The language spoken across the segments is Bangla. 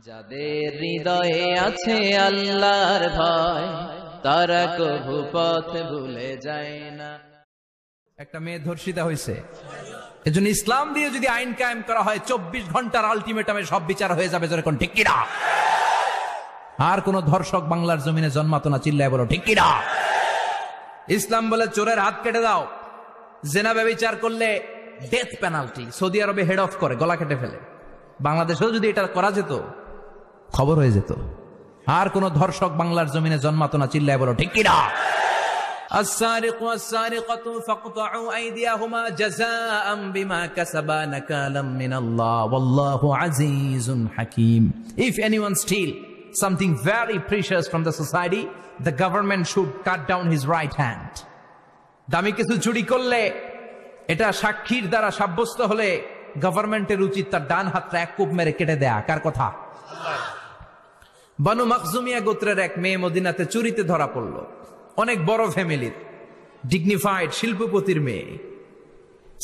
যাদের হৃদয়ে আছে আল্লাহর ভয় তারা কভু পথ ভুলে যায় না। একটা মেয়ে ধর্ষিতা হয়েছে, এজন্য ইসলাম দিয়ে যদি আইন কায়েম করা হয় 24 ঘন্টার আলটিমেটামে সব বিচার হয়ে যাবে, যেরকম ঠিক কিনা? আর কোন ধর্ষক বাংলার জমিনে জন্মাতো না, চিল্লায় বলো ঠিক কিনা? ইসলাম বলে চোরের হাত কেটে দাও, জেনা ব্যভিচার করলে ডেথ পেনাল্টি। সৌদি আরবে হেড অফ করে, গলা কেটে ফেলে। বাংলাদেশেও যদি এটা করা যেত, খবর হয়ে যেত। আর কোন ধর্ষক বাংলার জমিনে জন্মাতো না, চিল্লায় বলো ঠিক কিনা? السارق والسارقة فاقطعوا أيديهما جزاء بما كسبا نكالا من الله والله عزيز حكيم. If anyone steal something very precious from the society, the government should cut down his right hand. দামি কিছু চুরি করলে এটা সাক্ষীর দ্বারা সাব্যস্ত হলে গভর্নমেন্টের উচিত তার ডান হাতটা এক কোপ মেরে কেটে দেয়া। কার কথা? বানু মাখজুমিয়া গোত্রের এক মেয়ে মদিনাতে চুরিতে ধরা পড়লো। অনেক বড় ফ্যামিলির, ডিগনিফাইড শিল্পপতির মেয়ে।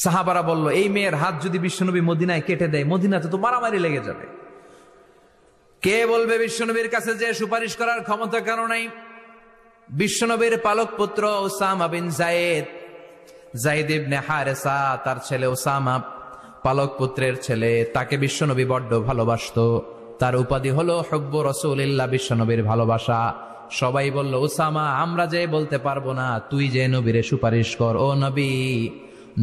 সাহাবারা বলল, এই মেয়ের হাত যদি বিশ্বনবী মদিনায় কেটে দেয়, মদিনাতে তো মারামারি লেগে যাবে। কে বলবে বিশ্বনবীর কাছে যে সুপারিশ করার ক্ষমতা কারো নাই? বিশ্বনবীর পালক পুত্র ওসামা বিন যায়েদ, যায়েদ ইবনে হারেসা, তার ছেলে ওসামা পালক পুত্রের ছেলে, তাকে বিশ্বনবী বড্ড ভালোবাসতো। তার উপাধি হলো হুব্বু রাসূলিল্লাহ, বিশ্বনবীর ভালোবাসা। সবাই বলল, ওসামা আমরা যে বলতে পারবো না, তুই যে নবীরে সুপারিশ কর। ও নবী,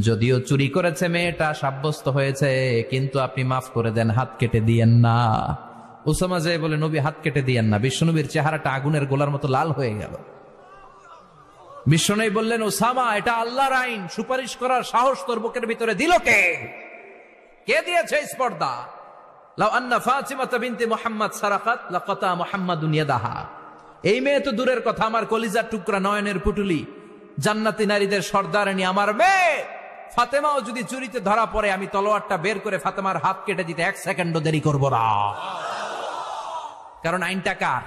যদিও চুরি করেছে মেয়েটা, সাব্যস্ত হয়েছে, কিন্তু আপনি মাফ করে দেন, হাত কেটে দিয়েন না। ওসামা যে বলে, নবী হাত কেটে দিয়েন না। বিশ্বনবীর চেহারাটা আগুনের গোলার মতো লাল হয়ে গেল। বিশ্বনবী বললেন, ওসামা এটা আল্লাহর আইন, সুপারিশ করার সাহস তোর বুকের ভিতরে দিল কে? কে দিয়েছে স্পর্ধা? লাউ আন্না ফাতিমাতা বিনতে মুহাম্মদ সারাকাত লাকাতা মুহাম্মাদুন ইয়াদাহা। এই মেয়ে তো দূরের কথা, আমার কলিজার টুকরা, নয়নের পুটুলি, জান্নাতি নারীদের সর্দারিনী আমার মেয়ে ফাতেমাও যদি চুরিতে ধরা পড়ে, আমি তলোয়ারটা বের করে ফাতেমার হাত কেটে দিতে 1 সেকেন্ডও দেরি করব না। কারণ আইনটা কার?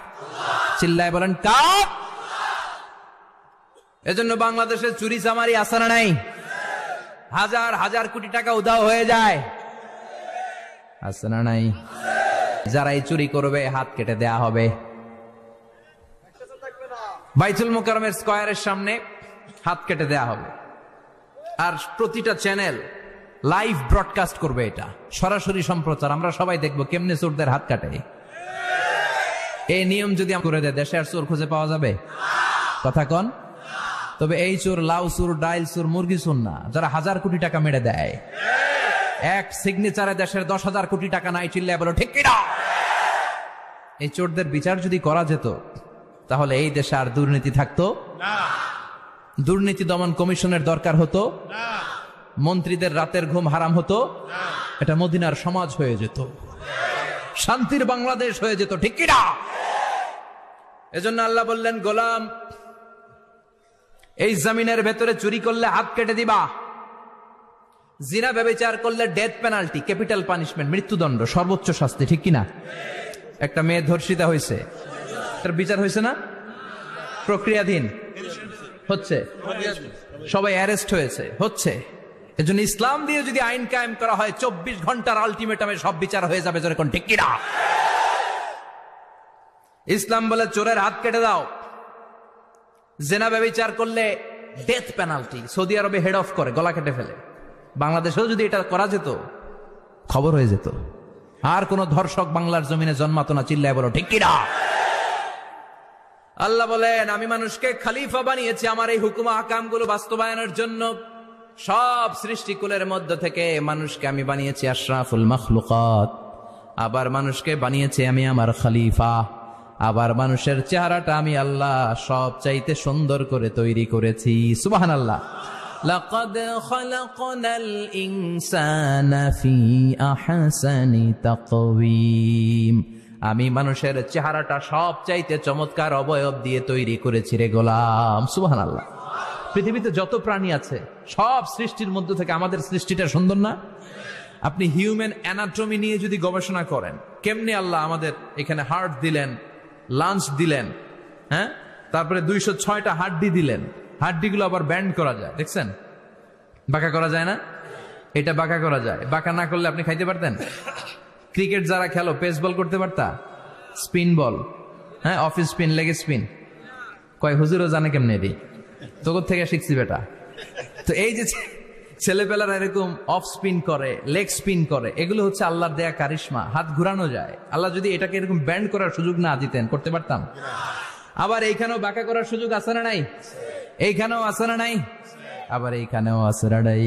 চিল্লায় বলেন কার? এজন্য বাংলাদেশে চুরি চামারি আছে না নাই? হাজার হাজার কোটি টাকা উধাও হয়ে যায়, আছে না নাই? যারা এই চুরি করবে হাত কেটে দেয়া হবে। বাইতুল মুকাররমের স্কয়ারের সামনে হাত কেটে দেয়া হবে। আর প্রতিটা চ্যানেল লাইভ ব্রডকাস্ট করবে, এটা সরাসরি সম্প্রচার। আমরা সবাই দেখবো কেমনে চোরদের হাত কাটে। এই নিয়ম যদি করে দেয়, দেশে আর চোর খুঁজে পাওয়া যাবে? কথা কন। তবে এই চোর লাউ চোর, ডাইল চোর, মুরগি চোর না, যারা হাজার কোটি টাকা মেরে দেয়। এক সিগনেচারে দেশের 10,000 কোটি টাকা নাই, চিল্লায় বলো ঠিক কিনা? এই চোরদের বিচার যদি করা যেত, তাহলে এই দেশে আর দুর্নীতি থাকতো না। দুর্নীতি দমন কমিশনের দরকার হতো না। মন্ত্রীদের রাতের ঘুম হারাম হতো না। এটা মদিনার সমাজ হয়ে যেত, শান্তির বাংলাদেশ হয়ে যেত, ঠিক কিনা? এজন্য আল্লাহ বললেন, গোলাম এই জমিনের ভেতরে চুরি করলে হাত কেটে দিবা, জিনা ব্যভিচার করলে ডেথ পেনাল্টি, ক্যাপিটাল পানিশমেন্ট, মৃত্যুদণ্ড, সর্বোচ্চ শাস্তি, ঠিক কিনা? একটা মেয়ে ধর্ষিতা হয়েছে, তার বিচার হয়েছে না? প্রক্রিয়াধীন হচ্ছে, সবাই অ্যারেস্ট হয়েছে, হচ্ছে। এজন্য ইসলাম দিয়ে যদি আইন কায়েম করা হয়, 24 ঘন্টার আলটিমেটামে সব বিচার হয়ে যাবে, যেরকম ঠিক কিনা? ইসলাম বলে চোরের হাত কেটে দাও, জেনা ব্যভিচার করলে ডেথ পেনাল্টি। সৌদি আরবে হেড অফ করে, গলা কেটে ফেলে। বাংলাদেশেও যদি এটা করা যেত, খবর হয়ে যেত। আর কোন ধর্ষক বাংলার জমিনে জন্মাতো না, চিল্লায় বলো ঠিক কিনা? আল্লাহ বলেন, আমি মানুষকে খলিফা বানিয়েছি আমার এই হুকুম আহকামগুলো বাস্তবায়নের জন্য। সব সৃষ্টিকুলের মধ্য থেকে মানুষকে আমি বানিয়েছি আশরাফুল মাখলুকাত। আবার মানুষকে বানিয়েছি আমি আমার খলিফা। আবার মানুষের চেহারাটা আমি আল্লাহ সব চাইতে সুন্দর করে তৈরি করেছি। সুবহানাল্লাহ। লাকাদ খালাকনাল ইনসানা ফি আহসানি তাকওয়িম। আমি মানুষের চেহারাটা সব চাইতে চমৎকার অবয়ব দিয়ে তৈরি করেছি রে গোলাম। সুবহানাল্লাহ। পৃথিবীতে যত প্রাণী আছে, সব সৃষ্টির মধ্য থেকে আমাদের সৃষ্টিটা সুন্দর না? আপনি হিউম্যান অ্যানাটমি নিয়ে যদি গবেষণা করেন, কেমনে আল্লাহ আমাদের এখানে হার্ট দিলেন, লাঞ্চ দিলেন, হ্যাঁ, তারপরে 206টা হাড্ডি দিলেন। হাড্ডিগুলো আবার ব্যান্ড করা যায়, দেখছেন? বাঁকা করা যায় না? এটা বাঁকা করা যায়। বাঁকা না করলে আপনি খাইতে পারতেন? ক্রিকেট যারা খেলো, পেস বল করতে পারতা? স্পিন বল, হ্যাঁ, অফিস স্পিন, লেগে স্পিন, কয় হুজুরও জানে কেমনে রে, তোর থেকে শিখছি বেটা। তো এই যে ছেলেপেলারা এরকম অফ স্পিন করে, লেগ স্পিন করে, এগুলো হচ্ছে আল্লাহর দেয়া কারিশমা। হাত ঘুরানো যায়। আল্লাহ যদি এটাকে এরকম ব্যান্ড করার সুযোগ না দিতেন, করতে পারতাম? আবার এইখানেও বাঁকা করার সুযোগ আছে না নাই? এইখানেও আছে না নাই? আবার এইখানেও আছে না নাই?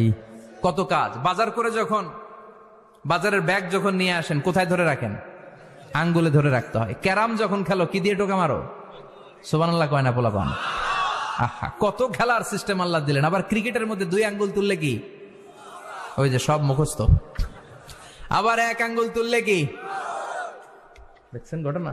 কত কাজ। বাজার করে যখন বাজারের ব্যাগ যখন নিয়ে আসেন, কোথায় ধরে রাখেন? আঙ্গুলে ধরে রাখতে হয়। ক্যারাম যখন খেলো, কি দিয়ে টোকা মারো? সুবহানাল্লাহ কয় না পোলাপান? আহা, কত খেলার সিস্টেম আল্লাহ দিলেন। আবার ক্রিকেটের মধ্যে 2 আঙ্গুল তুললে কি? ওই যে সব মুখস্থ। আবার 1 আঙ্গুল তুললে কি? দেখছেন ঘটনা?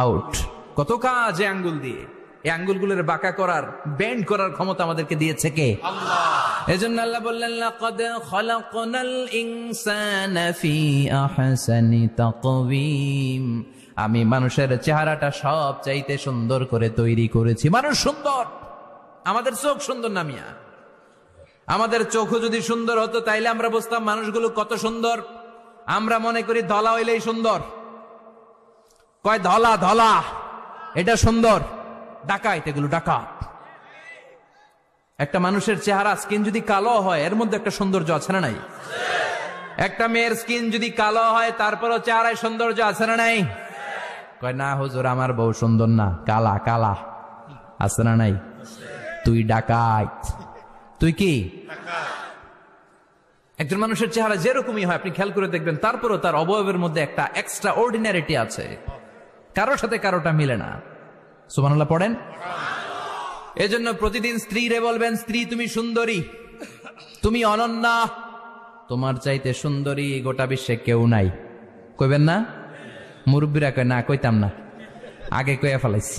আউট। কত কাজ এই আঙ্গুল দিয়ে। এই আঙ্গুলগুলোর বাঁকা করার, বেন্ড করার ক্ষমতা আমাদেরকে দিয়েছে কে? আল্লাহ। এজন্য আল্লাহ বললেন, লাকাদ খালাকনাল ইনসানা ফি আহসানি তাকওয়িম। আমি মানুষের চেহারাটা সব চাইতে সুন্দর করে তৈরি করেছি। মানুষ সুন্দর, আমাদের চোখ সুন্দর না মিয়া? আমাদের চোখও যদি সুন্দর হতো তাইলে আমরা বুঝতাম মানুষগুলো কত সুন্দর। আমরা মনে করি ধলা হইলেই সুন্দর। কয় ধলা ধলা, এটা সুন্দর। ডাকাইত, এগুলো ডাকাত। একটা মানুষের চেহারা, স্কিন যদি কালো হয়, এর মধ্যে একটা সৌন্দর্য আছে না নাই? একটা মেয়ের স্কিন যদি কালো হয়, তারপরও চেহারায় সৌন্দর্য আছে না নাই? কয় না হুজুর, আমার বউ সুন্দর না, কালা কালা। আছে না নাই? তুই ডাকাইত। তুই কি? একজন মানুষের চেহারা যেরকমই হয়, আপনি খেয়াল করে দেখবেন, তারপরও তার অবয়বের মধ্যে একটা এক্সট্রা অর্ডিনারিটি আছে। কারোর সাথে কারোটা মিলে না। সুবহানাল্লাহ পড়েন। এজন্য প্রতিদিন স্ত্রীরে বলবেন, স্ত্রী তুমি সুন্দরী, তুমি অনন্যা, তোমার চাইতে সুন্দরী গোটা বিশ্বে কেউ নাই। কইবেন না? মুরব্বীরা কয় না, কইতাম না, আগে কইয়া ফেলাইছি।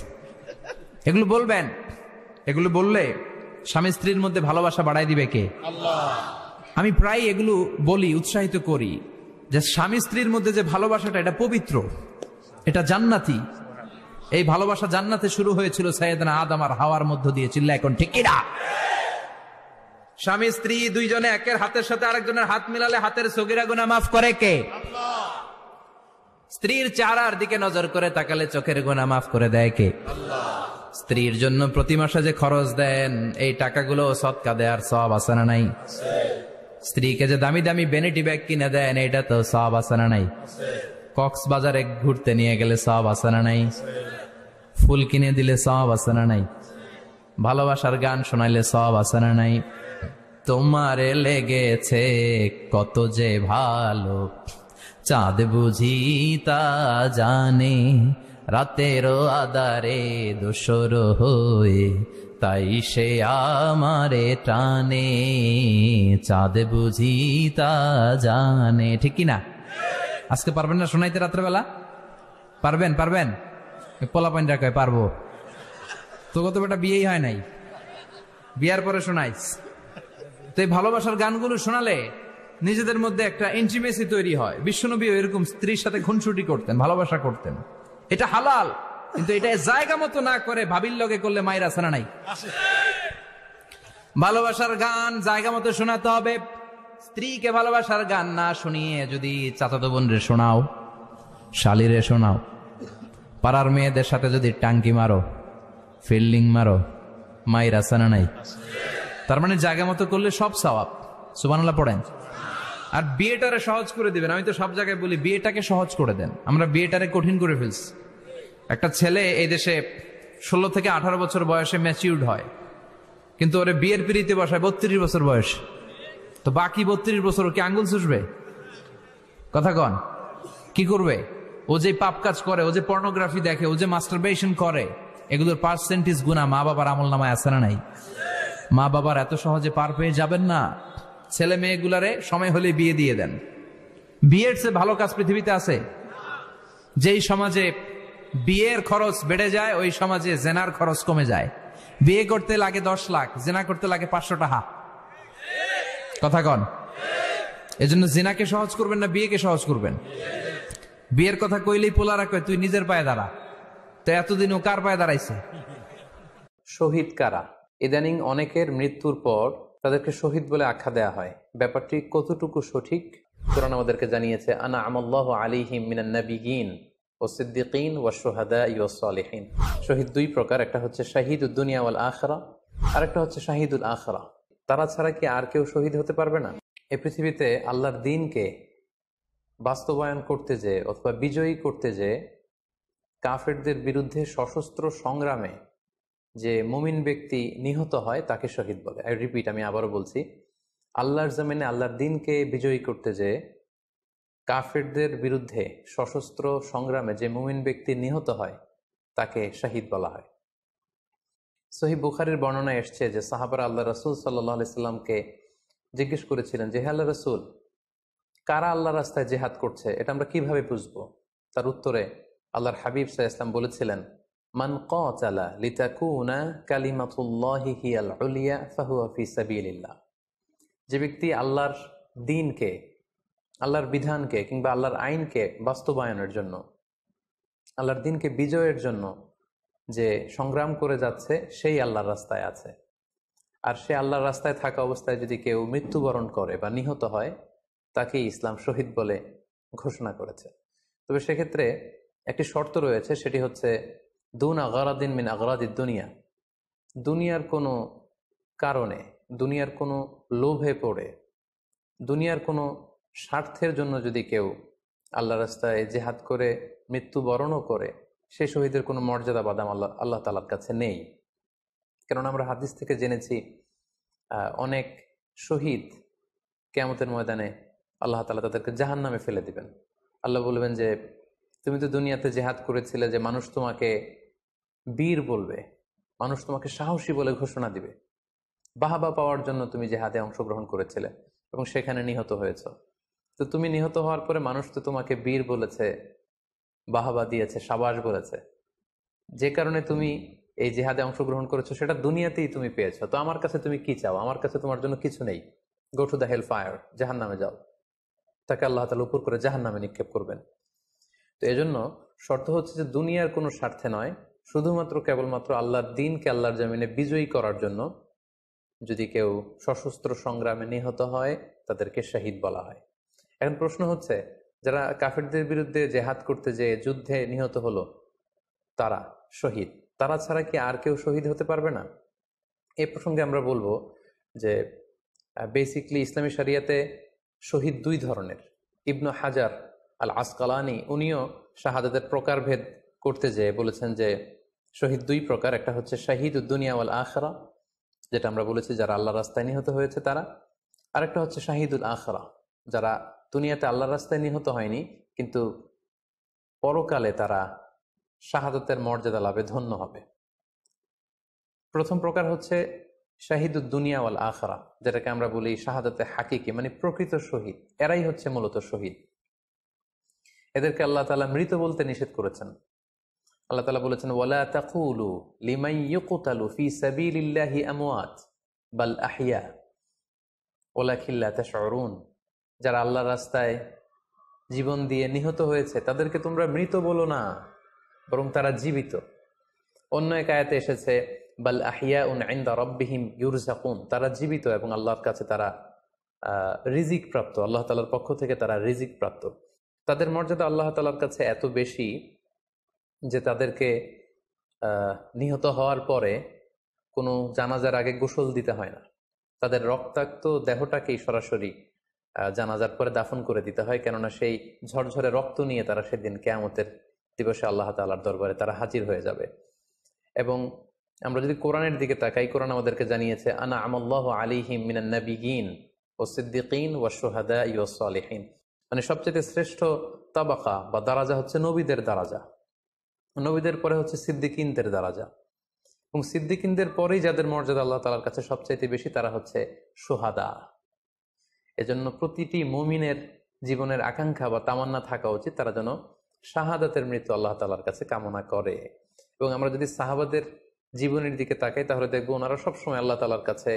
এগুলো বলবেন। এগুলো বললে স্বামী স্ত্রীর মধ্যে ভালোবাসা বাড়াই দিবে কে? আল্লাহ। আমি প্রায় এগুলো বলি, উৎসাহিত করি, যে স্বামী স্ত্রীর মধ্যে যে ভালোবাসাটা, এটা পবিত্র, এটা জান্নাতি। এই ভালোবাসা জান্নাতে শুরু হয়েছিল সাইয়েদনা আদম আর হাওয়ার মধ্য দিয়ে। চিল্লা এখন ঠিক কিনা? স্বামী স্ত্রী দুইজনে একের হাতের সাথে আরেকজনের হাত মিলালে হাতের সগীরা গুনাহ মাফ করে কে? আল্লাহ। স্ত্রীর চেহারার দিকে নজর করে তাকালে চোখের গুনাহ মাফ করে দেয় কে? আল্লাহ। স্ত্রীর জন্য প্রতি মাসে যে খরচ দেন, এই টাকাগুলো সদকা দেওয়ার সওয়াব আছে না নাই? স্ত্রীকে যে দামি দামি ভ্যানিটি ব্যাগ কিনে দেন, এটা তো সওয়াব আছে না নাই? কক্সবাজারে ঘুরতে নিয়ে গেলে সওয়াব আছে না নাই? ফুল কিনে দিলে সওয়াব আছে না নাই? ভালোবাসার গান শোনাইলে সওয়াব আছে না নাই? তোমারে লেগেছে কত যে ভালো, চাঁদ বুঝি তা জানে, রাতেরও আধারে দোসর হয়ে, তাই সে আমারে টানে, চাঁদ বুঝি তা জানে। ঠিক কিনা? আজকে পারবেন না শোনাইতে রাত্রেবেলা? পারবেন? পারবেন? পোলাপাইন রাখায় পারবো তো। কত বেটা বিয়েই হয় নাই, বিয়ার পরে শোনাইস। তো এই ভালোবাসার গানগুলো শোনালে নিজেদের মধ্যে একটা ইন্টিমেসি তৈরি হয়। বিশ্বনবীও এরকম স্ত্রীর সাথে খুনসুটি করতেন, ভালোবাসা করতেন। এটা হালাল, কিন্তু এটা জায়গা মতো না করে ভাবির লগে করলে মায়ের আছে না নাই? ভালোবাসার গান জায়গা মতো শোনাতে হবে। স্ত্রীকে ভালোবাসার গান না শুনিয়ে যদি চাচাতো বোনরে শোনাও, শালিরে শোনাও, পাড়ার মেয়েদের সাথে যদি টাঙ্কি মারো, ফিল্ডিং মারো, মায়ের আছে না নাই? তার মানে জায়গা মতো করলে সব সওয়াব। সুবহানাল্লাহ পড়েন। আর বিয়েটারে সহজ করে দিবেন। আমি তো সব জায়গায় বলি, বিয়েটাকে সহজ করে দেন। আমরা বিয়েটারে কঠিন করে ফেলছি। একটা ছেলে এই দেশে 16 থেকে 18 বছর বয়সে ম্যাচিউরড হয়, কিন্তু ওরে বিয়ের পিড়িতে বসায় 32 বছর বয়স। তো বাকি 32 বছর কি আঙ্গুল চুষবে? কথা কন, কি করবে? ও যে পাপ কাজ করে, ও যে পর্নোগ্রাফি দেখে, ও যে মাস্টারবেশন করে, এগুলোর পার্সেন্টেজ গুনাহ মা বাবার আমল নামায় আছে না নাই? মা বাবার এত সহজে পার পেয়ে যাবেন না। ছেলে মেয়েগুলারে সময় হলে বিয়ে দিয়ে দেন। বিয়ের চেয়ে ভালো কাজ পৃথিবীতে আছে? যেই সমাজে বিয়ের খরচ বেড়ে যায়, ওই সমাজে জেনার খরচ কমে যায়। বিয়ে করতে লাগে 10 লাখ, জেনা করতে লাগে 500 টাকা। কথা কন। এজন্য জিনাকে সহজ করবেন না বিয়েকে সহজ করবেন? বিয়ের কথা কইলেই পোলারা কয় তুই নিজের পায়ে দাঁড়া। তো এতদিন ও কার পায়ে দাঁড়াইছে? শহীদ কারা? ইদানিং অনেকের মৃত্যুর পর তাদেরকে শহীদ বলে আখ্যা দেয়া হয়। ব্যাপারটি কতটুকু সঠিক কোরআন আমাদেরকে জানিয়েছে আনা আমাল্লাহু আলাইহিম মিনান নাবিয়িন ওয়াস সিদ্দিকিন ওয়াশ শুহাদাই ওয়াস সালিহিন। শহীদ দুই প্রকার, একটা হচ্ছে শাহিদুদ দুনিয়া ওয়াল আখিরা, আর একটা হচ্ছে শাহিদুল আখিরা। তারা ছাড়া কি আর কেউ শহীদ হতে পারবে না? এই পৃথিবীতে আল্লাহর দ্বীনকে বাস্তবায়ন করতে যে অথবা বিজয়ী করতে যে কাফেরদের বিরুদ্ধে সশস্ত্র সংগ্রামে যে মুমিন ব্যক্তি নিহত হয় তাকে শহীদ বলে। আই রিপিট, আমি আবারও বলছি, আল্লাহর জমিনে আল্লাহর দ্বীনকে বিজয়ী করতে যে কাফেরদের বিরুদ্ধে সশস্ত্র সংগ্রামে যে মুমিন ব্যক্তি নিহত হয় তাকে শহীদ বলা হয়। সহিহ বুখারীর বর্ণনায় এসছে যে সাহাবারা আল্লাহ রাসূল সাল্লাল্লাহু আলাইহি সাল্লামকে জিজ্ঞেস করেছিলেন যে, হে আল্লাহ রাসূল, কারা আল্লাহ রাস্তায় জিহাদ করছে এটা আমরা কিভাবে বুঝবো? তার উত্তরে আল্লাহর হাবিব সাল্লাল্লাহু আলাইহি ওয়াসাল্লাম বলেছিলেন, মান কাতালা লিতাকুনা কালিমাতুল্লাহি হিয়াল উলিয়া ফাহুয়া ফি সাবিলিল্লাহ। যে ব্যক্তি আল্লাহর দ্বীনকে, আল্লাহর বিধানকে কিংবা আল্লাহর আইনকে বাস্তবায়নের জন্য, আল্লাহর দ্বীনকে বিজয়ের জন্য যে সংগ্রাম করে যাচ্ছে সেই আল্লাহর রাস্তায় আছে। আর সে আল্লাহর রাস্তায় থাকা অবস্থায় যদি কেউ মৃত্যুবরণ করে বা নিহত হয় তাকেই ইসলাম শহীদ বলে ঘোষণা করেছে। তবে সেক্ষেত্রে একটি শর্ত রয়েছে, সেটি হচ্ছে দুন আগারাদিন মিন আগারাদিদ দুনিয়া। দুনিয়ার কোনো কারণে, দুনিয়ার কোনো লোভে পড়ে, দুনিয়ার কোনো স্বার্থের জন্য যদি কেউ আল্লাহ রাস্তায় জেহাদ করে মৃত্যুবরণও করে, সে শহীদের কোনো মর্যাদা বাদাম আল্লাহ তাআলার কাছে নেই। কেননা আমরা হাদিস থেকে জেনেছি অনেক শহীদ কিয়ামতের ময়দানে আল্লাহ তাআলা তাদেরকে জাহান্নামে ফেলে দিবেন। আল্লাহ বলবেন যে, তুমি তো দুনিয়াতে জেহাদ করেছিলে যে মানুষ তোমাকে বীর বলবে, মানুষ তোমাকে সাহসী বলে ঘোষণা দিবে, বাহাবা পাওয়ার জন্য তুমি জেহাদে অংশগ্রহণ করেছিলে এবং সেখানে নিহত হয়েছ। তো তুমি নিহত হওয়ার পরে মানুষ তো তোমাকে বীর বলেছে, বাহাবা দিয়েছে, সাবাস বলেছে, যে কারণে তুমি এই জেহাদে অংশগ্রহণ করেছো সেটা দুনিয়াতেই তুমি পেয়েছো। তো আমার কাছে তুমি কি চাও? আমার কাছে তোমার জন্য কিছু নেই। Go to the hell fire, জাহান্নামে যাও। তাকে আল্লাহ তাআলা উপর করে জাহান্নামে নিক্ষেপ করবেন। তো এজন্য শর্ত হচ্ছে যে দুনিয়ার কোনো স্বার্থে নয়, শুধুমাত্র কেবলমাত্র আল্লাহর দ্বীনকে আল্লাহর জমিনে বিজয়ী করার জন্য যদি কেউ সশস্ত্র সংগ্রামে নিহত হয় তাদেরকে শহীদ বলা হয়। এখন প্রশ্ন হচ্ছে, যারা কাফেরদের বিরুদ্ধে জেহাদ করতে যে যুদ্ধে নিহত হলো তারা শহীদ, তারা ছাড়া কি আর কেউ শহীদ হতে পারবে না? এ প্রসঙ্গে আমরা বলবো যে বেসিকলি ইসলামী শরিয়াতে শহীদ দুই ধরনের। ইবনু হাজার আল আসকালানি উনিও শাহাদাতের প্রকারভেদ করতে যেয়ে বলেছেন যে শহীদ দুই প্রকার, একটা হচ্ছে শাহিদুদ দুনিয়া ওয়াল আখিরা, যেটা আমরা বলেছি যারা আল্লাহ রাস্তায় নিহত হয়েছে তারা, আরেকটা হচ্ছে শাহিদুল আখিরা, যারা দুনিয়াতে আল্লাহর রাস্তায় নিহত হয়নি কিন্তু পরকালে তারা শাহাদাতের মর্যাদা লাভে ধন্য হবে। প্রথম প্রকার হচ্ছে শাহিদুদ দুনিয়া ওয়াল আখিরা, যেটাকে আমরা বলি শাহাদাতে হাকিকি, মানে প্রকৃত শহীদ। এরাই হচ্ছে মূলত শহীদ। এদেরকে আল্লাহ তাআলা মৃত বলতে নিষেধ করেছেন। আল্লাহ তাআলা বলেছেন, ওয়ালা তাকুলু লিমান ইউকতালু ফি সাবিলিল্লাহি আমওয়াত বাল আহইয়া ওয়ালাকিন লা তাশউরুন। যারা আল্লাহর রাস্তায় জীবন দিয়ে নিহত হয়েছে তাদেরকে তোমরা মৃত বলো না, বরং তারা জীবিত। অন্য এক আয়াতে এসেছে, বাল আহিয়াউন ইনদা রাব্বিহিম ইউরযাকুন, তারা জীবিত এবং আল্লাহর কাছে তারা রিজিক প্রাপ্ত, আল্লাহ তাআলার পক্ষ থেকে তারা রিজিক প্রাপ্ত। তাদের মর্যাদা আল্লাহ তাআলার কাছে এত বেশি যে তাদেরকে নিহত হওয়ার পরে কোনো জানাজার আগে গোসল দিতে হয় না, তাদের রক্তাক্ত দেহটাকেই সরাসরি জানাজার পরে দাফন করে দিতে হয়। কেননা সেই ঝরঝরে রক্ত নিয়ে তারা সেদিন কিয়ামতের দিবসে আল্লাহ তাআলার দরবারে তারা হাজির হয়ে যাবে। এবং আমরা যদি কোরআনের দিকে তাকাই, কোরআন আমাদেরকে জানিয়েছে আনা আমাল্লাহু আলাইহিম মিনান নাবিয়িন ওয়াস সিদ্দিকিন ওয়াশ শুহাদাই ওয়াস সালিহিন, মানে সবচেয়ে শ্রেষ্ঠ তাবাকা বা দারাজা হচ্ছে নবীদের দারাজা, নবীদের পরে হচ্ছে সিদ্দিকিনদের দারাজা, এবং সিদ্দিকিনদের পরেই যাদের মর্যাদা আল্লাহ তাআলার কাছে সবচাইতে বেশি তারা হচ্ছে শুহাদা। এজন্য প্রতিটি মুমিনের জীবনের আকাঙ্ক্ষা বা তামান্না থাকা উচিত তারা যেন শাহাদাতের মৃত্যু আল্লাহ তাআলার কাছে কামনা করে। এবং আমরা যদি সাহাবাদের জীবনের দিকে তাকাই তাহলে দেখবো ওনারা সবসময় আল্লাহ তাআলার কাছে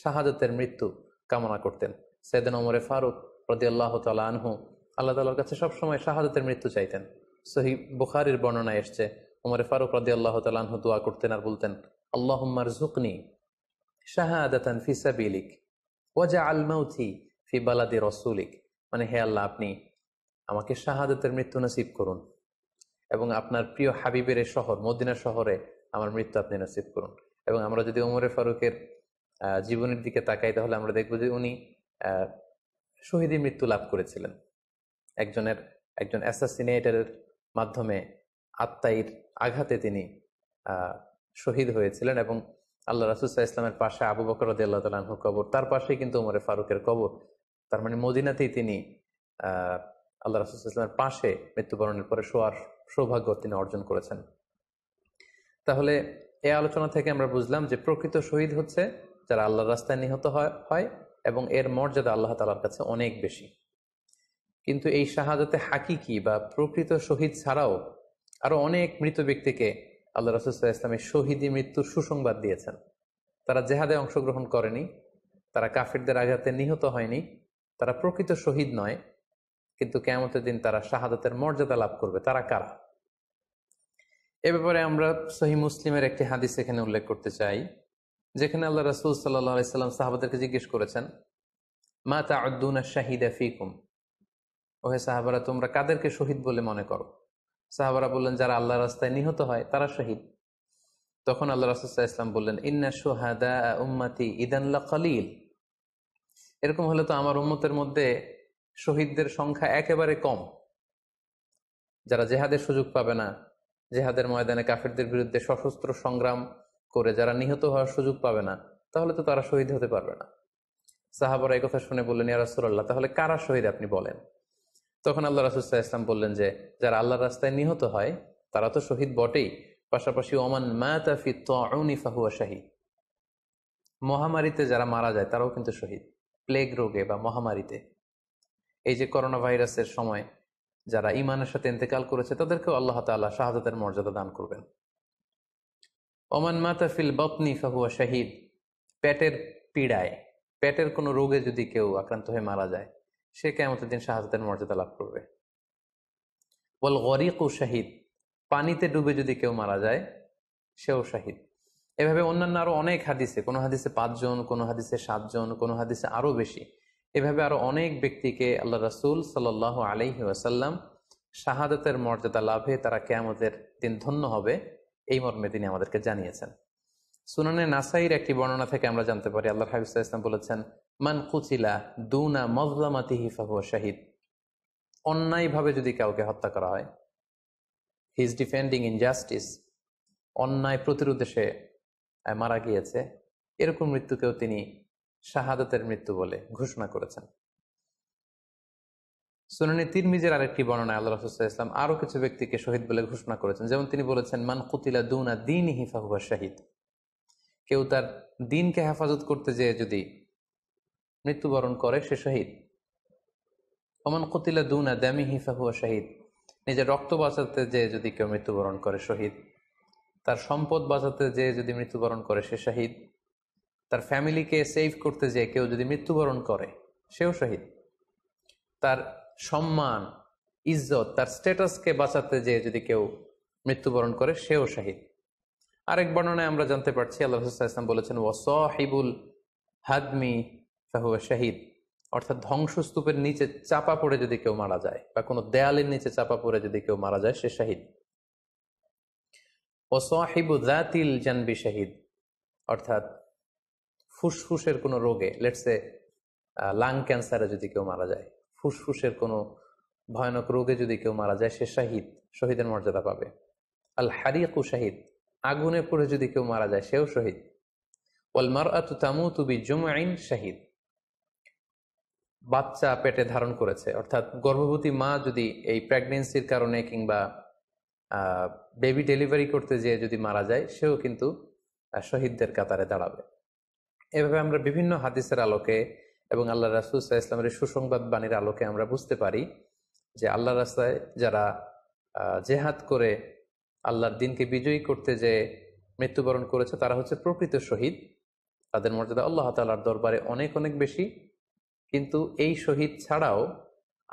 শাহাদাতের মৃত্যু কামনা করতেন। সাইয়েদনা ওমর ফারুক রাদিয়াল্লাহু তাআলা আনহু আল্লাহ তাআলার কাছে সবসময় শাহাদাতের মৃত্যু চাইতেন। সহিহ বুখারীর বর্ণনায় এসছে, ওমর ফারুক রাদিয়াল্লাহু তাআলা আনহু দোয়া করতেন আর বলতেন, আল্লাহুম্মা রযুকনি শাহাদাতান ফি সাবিলিক ওয়াজআল মাউতি ফি বালাদি রাসূলিক। মানে হে আল্লাহ, আপনি আমাকে শাহাদাতের মৃত্যু নসিব করুন এবং আপনার প্রিয় হাবিবের এই শহর মদিনা শহরে আমার মৃত্যু আপনি নসিব করুন। এবং আমরা যদি ওমরে ফারুকের জীবনের দিকে তাকাই, তাহলে আমরা দেখব যে উনি শহীদী মৃত্যু লাভ করেছিলেন। একজন অ্যাসাসিনেটরের মাধ্যমে আত্মাইর আঘাতে তিনি শহীদ হয়েছিলেন। এবং আল্লাহ রাসূল সাল্লাল্লাহু আলাইহি ওয়াসাল্লামের পাশে আবু বকর রাদিয়াল্লাহু তাআলা আনহু কবর, তার পাশেই কিন্তু ওমরে ফারুকের কবর। তার মানে মদিনাতেই তিনি আল্লাহ রাসূল সাল্লাল্লাহু আলাইহি ওয়াসাল্লামের পাশে মৃত্যুবরণের পরে শোয়ার সৌভাগ্য তিনি অর্জন করেছেন। তাহলে এই আলোচনা থেকে আমরা বুঝলাম যে প্রকৃত শহীদ হচ্ছে যারা আল্লাহর রাস্তায় নিহত হয় এবং এর মর্যাদা আল্লাহ তাআলার কাছে অনেক বেশি। কিন্তু এই শাহাদাতে হাকিকি বা প্রকৃত শহীদ ছাড়াও আরো অনেক মৃত ব্যক্তিকে আল্লাহ রাসূল সাল্লাল্লাহু আলাইহি ওয়াসাল্লাম শহীদী মৃত্যুর সুসংবাদ দিয়েছেন। তারা জেহাদে অংশগ্রহণ করেনি, তারা কাফিরদের আঘাতে নিহত হয়নি, তারা প্রকৃত শহীদ নয়, কিন্তু কিয়ামতের দিন তারা শাহাদাতের মর্যাদা লাভ করবে। তারা কারা? এ ব্যাপারে আমরা সহিহ মুসলিমের একটি হাদিস এখানে উল্লেখ করতে চাই, যেখানে আল্লাহ রাসূল সাল্লাল্লাহু আলাইহি ওয়াসাল্লাম সাহাবাদেরকে জিজ্ঞেস করেছেন, মা তা'উদ্দুনা শাহিদা ফীকুম, ওহে সাহাবারা, তোমরা কাদেরকে শহীদ বলে মনে করো? সাহাবারা বললেন, যারা আল্লাহর রাস্তায় নিহত হয় তারা শহীদ। তখন আল্লাহ রাসূল সাল্লাল্লাহু আলাইহি ওয়াসাল্লাম বললেন, ইন্না শুহাদা উম্মতি ইদান লাকালিল, এরকম হলে তো আমার উম্মতের মধ্যে শহীদদের সংখ্যা একেবারে কম। যারা জেহাদের সুযোগ পাবে না, জেহাদের ময়দানে কাফিরদের বিরুদ্ধে সশস্ত্র সংগ্রাম করে যারা নিহত হওয়ার সুযোগ পাবে না, তাহলে তো তারা শহীদ হতে পারবে না। সাহাবারা এই কথা শুনে বললেন, ইয়া রাসূলুল্লাহ, তাহলে কারা শহীদ আপনি বলেন। তখন আল্লাহ রাসূল সাল্লাল্লাহু আলাইহি ওয়াসাল্লাম বললেন যে যারা আল্লাহর রাস্তায় নিহত হয় তারা তো শহীদ বটেই, পাশাপাশি ওমান মাতা ফি তাউনি ফাহুয়া শাহীদ, মহামারীতে যারা মারা যায় তারাও কিন্তু শহীদ। প্লেগ রোগে বা মহামারীতে, এই যে করোনা ভাইরাসের সময় যারা ঈমানের সাথে ইন্তেকাল করেছে তাদেরকেও আল্লাহ তাআলা শাহাদাতের মর্যাদা দান করবেন। ওমান মাতা ফিল বাতনি ফাহুয়া শাহীদ, পেটের পীড়ায়, পেটের কোনো রোগে যদি কেউ আক্রান্ত হয়ে মারা যায়, সে কিয়ামতের দিন শাহাদাতের মর্যাদা লাভ করবে। ওয়াল গরিকু শাহীদ, পানিতে ডুবে যদি কেউ মারা যায় সেও শাহীদ। এভাবে অন্যান্য আরো অনেক হাদিসে, কোনো হাদিসে 5 জন, কোনো হাদিসে 7 জন, কোনো হাদিসে আরো বেশি, এভাবে আরো অনেক ব্যক্তিকে আল্লাহ রাসূল সাল্লাল্লাহু আলাইহি ওয়াসাল্লাম শাহাদাতের মর্যাদা লাভে তারা কিয়ামতের দিন ধন্য হবে এই মর্মে তিনি আমাদেরকে জানিয়েছেন। সুনানে নাসাইর একটি বর্ণনা থেকে আমরা জানতে পারি, আল্লাহর হাবিব সাল্লাল্লাহু আলাইহি ওয়াসাল্লাম বলেছেন, মান কুতিলা দুনা মাজলামাতিহি ফাহুয়া শাহীদ, অন্যায়ভাবে যদি কাউকে হত্যা করা হয়, হি ইজ ডিফেন্ডিং ইনজাস্টিস, অন্যায় প্রতিরোধে সে মারা গিয়েছে, এরকম মৃত্যুকেও তিনি শাহাদাতের মৃত্যু বলে ঘোষণা করেছেন। সুনানে তিরমিজির আরেকটি বর্ণনায় আল্লাহ রাসূল সাল্লাল্লাহু আলাইহি ওয়াসাল্লাম আরো কিছু ব্যক্তিকে শহীদ বলে ঘোষণা করেছেন। যেমন তিনি বলেছেন, মান কুতিলা দুনা দীনিহি ফাহুয়া শাহীদ, কেউ তার দ্বীনকে হেফাজত করতে যেয়ে যদি মৃত্যুবরণ করে সে শহীদ। ওমান কুতিলা দুনা দামিহি ফাহুয়া শাহীদ, নিজের রক্ত বাঁচাতে যেয়ে যদি কেউ মৃত্যুবরণ করে শহীদ। তার সম্পদ বাঁচাতে যেয়ে যদি মৃত্যুবরণ করে সে শহীদ। তার ফ্যামিলিকে সেভ করতে যেয়ে কেউ যদি মৃত্যুবরণ করে সেও শহীদ। তার সম্মান, ইজ্জত, তার স্ট্যাটাসকে বাঁচাতে যেয়ে যদি কেউ মৃত্যুবরণ করে সেও শহীদ। আরেক বর্ণনায় আমরা জানতে পারছি, আল্লাহ রাসূল সাল্লাল্লাহু আলাইহি ওয়াসাল্লাম বলেছেন, ওয়াসাহিবুল হাদমি ফাহুয়া শাহীদ, অর্থাৎ ধ্বংসস্তূপের নিচে চাপা পড়ে যদি কেউ মারা যায় বা কোনো দেয়ালের নিচে চাপা পড়ে যদি কেউ মারা যায় সে শহীদ। ওয়াসাহিবু যাতিল জানবি শাহীদ, অর্থাৎ ফুসফুসের কোনো রোগে, লেটসে লাং ক্যান্সারে যদি কেউ মারা যায়, ফুসফুসের কোনো ভয়ানক রোগে যদি কেউ মারা যায় সে শহীদ, শহীদের মর্যাদা পাবে। আল হারিকু শাহীদ, আগুনে পড়ে যদি কেউ মারা যায় সেও শহীদ। ওয়াল মারআতু তামুতু বিজুমইন শাহীদ, বাচ্চা পেটে ধারণ করেছে, অর্থাৎ গর্ভবতী মা যদি এই প্রেগনেন্সির কারণে কিংবা বেবি ডেলিভারি করতে যেয়ে যদি মারা যায় সেও কিন্তু শহীদদের কাতারে দাঁড়াবে। এভাবে আমরা বিভিন্ন হাদিসের আলোকে এবং আল্লাহ রাসূল সাল্লাল্লাহু আলাইহি ওয়াসাল্লামের সুসংবাদ বাণীর আলোকে আমরা বুঝতে পারি যে আল্লাহর রাস্তায় যারা জেহাদ করে আল্লাহর দ্বীনকে বিজয়ী করতে যে মৃত্যুবরণ করেছে তারা হচ্ছে প্রকৃত শহীদ। তাদের মর্যাদা আল্লাহ তাআলার দরবারে অনেক অনেক বেশি। কিন্তু এই শহীদ ছাড়াও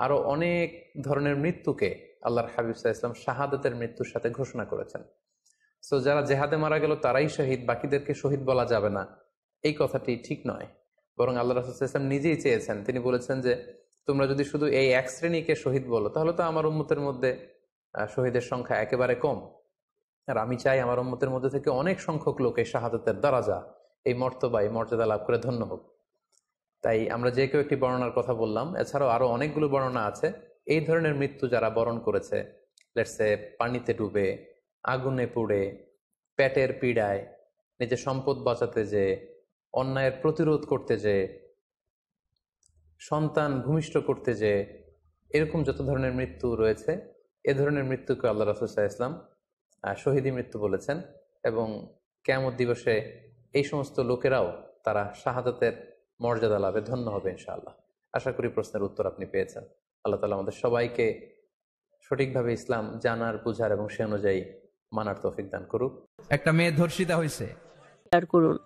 আরো অনেক ধরনের মৃত্যুকে আল্লাহর হাবিব সাল্লাল্লাহু আলাইহি ওয়াসাল্লাম শাহাদাতের মৃত্যুর সাথে ঘোষণা করেছেন। সো যারা জেহাদে মারা গেল তারাই শহীদ, বাকিদেরকে শহীদ বলা যাবে না, এই কথাটি ঠিক নয়। বরং আল্লাহ রাসূল সাল্লাল্লাহু আলাইহি ওয়াসাল্লাম নিজেই চেয়েছেন, তিনি বলেছেন যে তোমরা যদি শুধু এই এক শ্রেণীকে শহীদ বলো তাহলে তো আমার উম্মতের মধ্যে শহীদের সংখ্যা একেবারে কম। আর আমি চাই আমার উম্মতের মধ্যে থেকে অনেক সংখ্যক লোক এই শাহাদাতের দারাজা, এই মর্তবা, এই মর্যাদা লাভ করে ধন্য হোক। তাই আমরা যে কেউ একটি বর্ণনার কথা বললাম, এছাড়াও আরো অনেকগুলো বর্ণনা আছে। এই ধরনের মৃত্যু যারা বরণ করেছে, লেটসে পানিতে ডুবে, আগুনে পুড়ে, পেটের পীড়ায়, নিজের সম্পদ বাঁচাতে যে, অন্যায়ের প্রতিরোধ করতে যে, সন্তান ভূমিষ্ঠ করতে যে, এরকম যত ধরনের মৃত্যু রয়েছে, এ ধরনের মৃত্যুকে আল্লাহ রাসূল সাল্লাল্লাহু আলাইহি ওয়াসাল্লাম শহীদি মৃত্যু বলেছেন। এবং কিয়ামত দিবসে এই সমস্ত লোকেরাও তারা শাহাদাতের মর্যাদা লাভে ধন্য হবে ইনশাআল্লাহ। আশা করি প্রশ্নের উত্তর আপনি পেয়েছেন। আল্লাহ তাআলা আমাদের সবাইকে সঠিকভাবে ইসলাম জানার, বুঝার এবং সে অনুযায়ী মানার তৌফিক দান করুক। একটা মেয়ে ধর্ষিতা হয়েছে। শেয়ার করুন।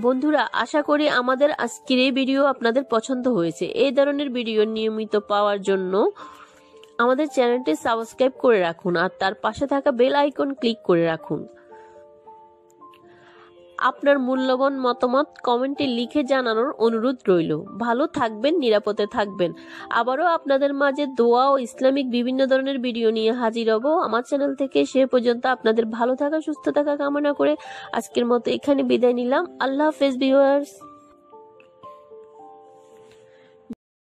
বন্ধুরা, আশা করি আমাদের আজকের এই ভিডিও আপনাদের পছন্দ হয়েছে। এই ধরনের ভিডিও নিয়মিত পাওয়ার জন্য আমাদের চ্যানেলটি সাবস্ক্রাইব করে রাখুন আর তার পাশে থাকা বেল আইকন ক্লিক করে রাখুন। আপনার মূল্যবান মতামত কমেন্টে লিখে জানানোর অনুরোধ রইল। ভালো থাকবেন, নিরাপদে থাকবেন। আবারও আপনাদের মাঝে দোয়া ও ইসলামিক বিভিন্ন ধরনের ভিডিও নিয়ে হাজির হব আমার চ্যানেল থেকে। সে পর্যন্ত আপনাদের ভালো থাকা, সুস্থ থাকা কামনা করে আজকের মতো এখানে বিদায় নিলাম। আল্লাহ হাফেজ ভিউয়ার্স।